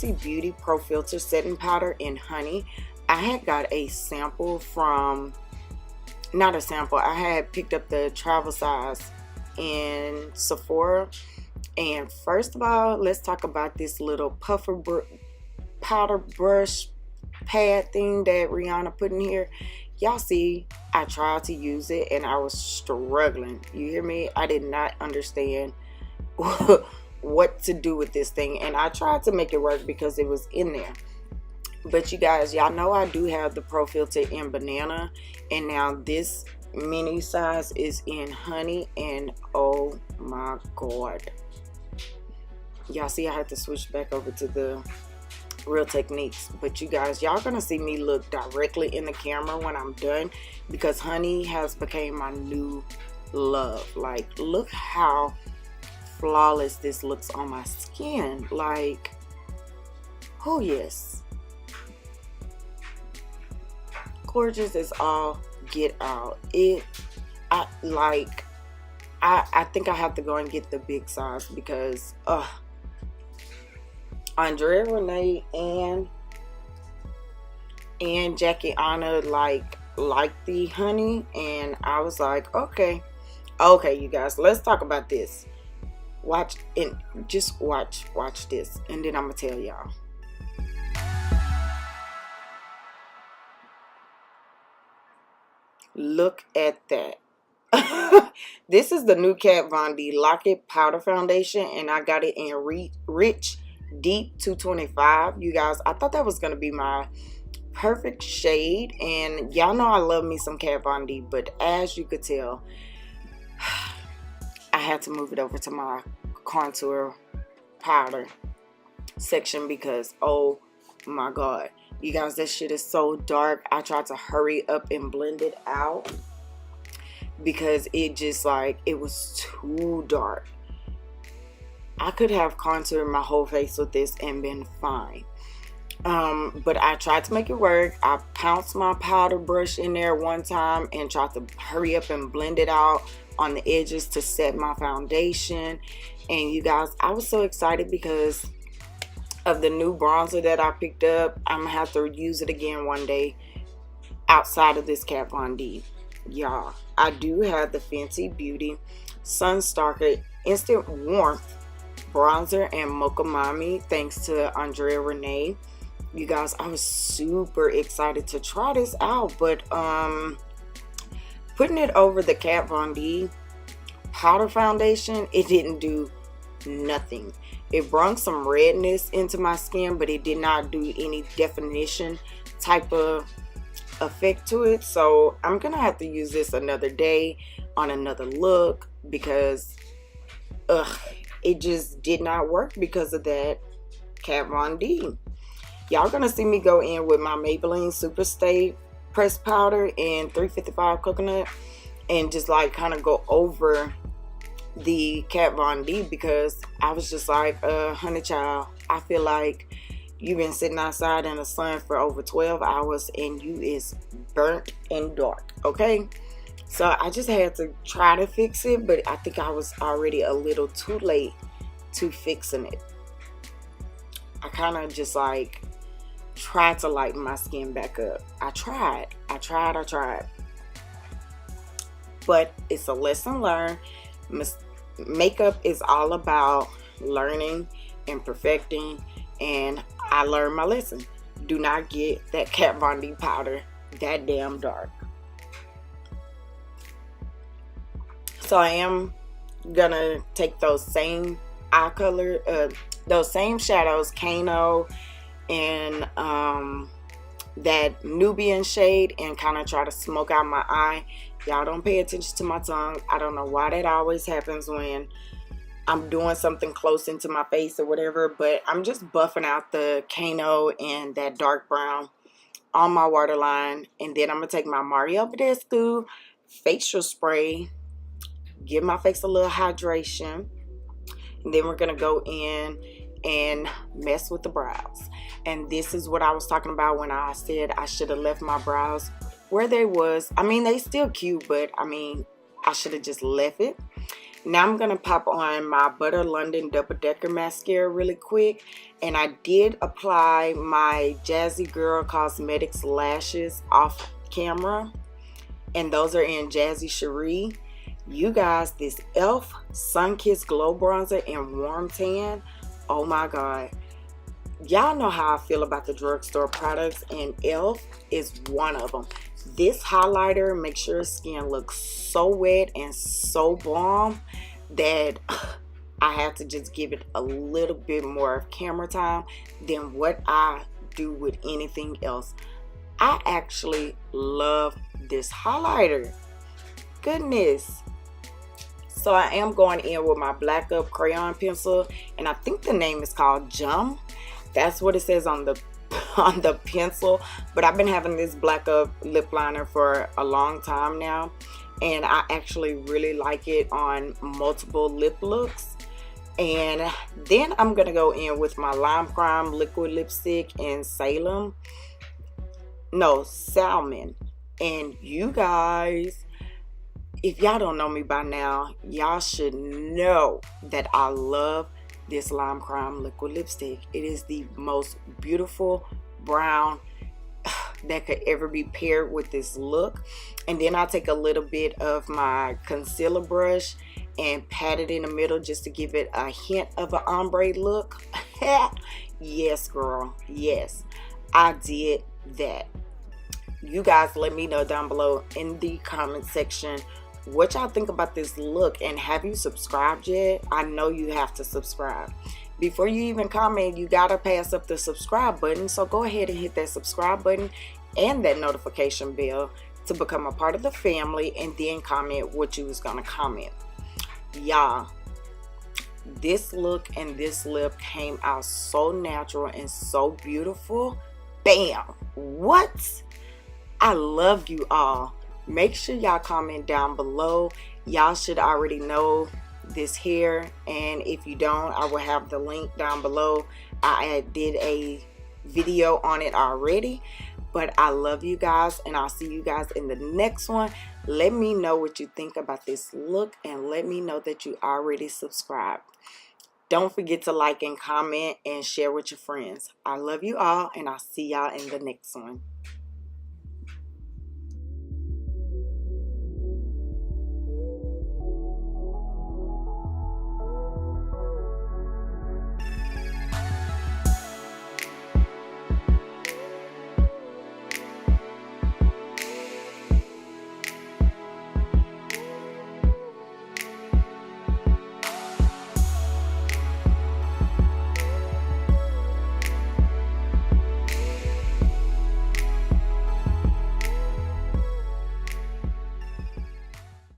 Fenty Beauty Pro Filter Setting Powder in Honey. I had got a sample from, not a sample, I had picked up the travel size in Sephora. And first of all, let's talk about this little powder brush pad thing that Rihanna put in here. Y'all see, I tried to use it and I was struggling. You hear me? I did not understand what to do with this thing, and I tried to make it work because it was in there. But you guys, y'all know I do have the Pro Filter in Banana, and now this mini size is in Honey, and oh my god, y'all see I had to switch back over to the Real Techniques. But you guys, y'all gonna see me look directly in the camera when I'm done, because Honey has become my new love. Like, look how flawless this looks on my skin. Like, oh yes, gorgeous as all get out. I think I have to go and get the big size, because Andrea Renee and Jackie Anna like the Honey, and I was like, okay, you guys, let's talk about this. Watch, and just watch this, and then I'm gonna tell y'all. Look at that. This is the new Kat Von D Lock It Powder Foundation, and I got it in Rich Deep 225. You guys, I thought that was gonna be my perfect shade, and y'all know I love me some Kat Von D, but as you could tell, I had to move it over to my contour powder section, because oh my god, you guys, this shit is so dark. I tried to hurry up and blend it out because it just, like, it was too dark. I could have contoured my whole face with this and been fine. But I tried to make it work. I pounced my powder brush in there one time and tried to hurry up and blend it out on the edges to set my foundation. And you guys, I was so excited because of the new bronzer that I picked up. I'm gonna have to use it again one day outside of this Kat Von D. Y'all, I do have the Fenty Beauty Sunstalker Instant Warmth Bronzer and Mocha Mommy, thanks to Andrea Renee. You guys, I was super excited to try this out, but putting it over the Kat Von D powder foundation, it didn't do nothing. It brought some redness into my skin, but it did not do any definition type of effect to it. So I'm gonna have to use this another day on another look, because it just did not work because of that Kat Von D. Y'all gonna see me go in with my Maybelline Super Stay pressed powder in 355 coconut and just like kind of go over the Kat Von D, because I was just like, honey child, I feel like you've been sitting outside in the sun for over 12 hours and you is burnt and dark. Okay, so I just had to try to fix it, but I think I was already a little too late to fixing it. I kind of just like tried to lighten my skin back up. I tried, but it's a lesson learned. Makeup is all about learning and perfecting, and I learned my lesson. Do not get that Kat Von D powder that damn dark. So I am gonna take those same eye color, those same shadows, Kano and that Nubian shade, and kind of try to smoke out my eye. Y'all don't pay attention to my tongue. I don't know why that always happens when I'm doing something close into my face or whatever, but I'm just buffing out the Kano and that dark brown on my waterline. And then I'm going to take my Mario Badescu facial spray, give my face a little hydration, and then we're going to go in and mess with the brows. And this is what I was talking about when I said I should have left my brows where they was. I mean, they still cute, but I mean, I should have just left it. Now I'm going to pop on my Butter London Double Decker Mascara really quick. And I did apply my Jazzy Girl Cosmetics lashes off camera. And those are in Jazzy Cherie. You guys, this e.l.f. Sunkissed Glow Bronzer in Warm Tan. Oh my God. Y'all know how I feel about the drugstore products, and e.l.f. is one of them. This highlighter makes your skin look so wet and so bomb that I have to just give it a little bit more of camera time than what I do with anything else. I actually love this highlighter. Goodness. So I am going in with my Black Up crayon pencil, and I think the name is called Jum. That's what it says on the pencil. But I've been having this Black Up lip liner for a long time now, and I actually really like it on multiple lip looks. And then I'm gonna go in with my Lime Crime liquid lipstick in Salmon. And you guys, if y'all don't know me by now, y'all should know that I love this Lime Crime liquid lipstick. It is the most beautiful brown that could ever be paired with this look. And then I take a little bit of my concealer brush and pat it in the middle just to give it a hint of an ombre look. Yes, girl. Yes, I did that. You guys let me know down below in the comment section what y'all think about this look, and have you subscribed yet? I know you have to subscribe. Before you even comment, you gotta pass up the subscribe button, so go ahead and hit that subscribe button and that notification bell to become a part of the family, and then comment what you was gonna comment. Y'all, this look and this lip came out so natural and so beautiful. Bam! What? I love you all. Make sure y'all comment down below. Y'all should already know this hair, and if you don't, I will have the link down below. I did a video on it already. But I love you guys, and I'll see you guys in the next one. Let me know what you think about this look, and let me know that you already subscribed. Don't forget to like and comment and share with your friends. I love you all, and I'll see y'all in the next one.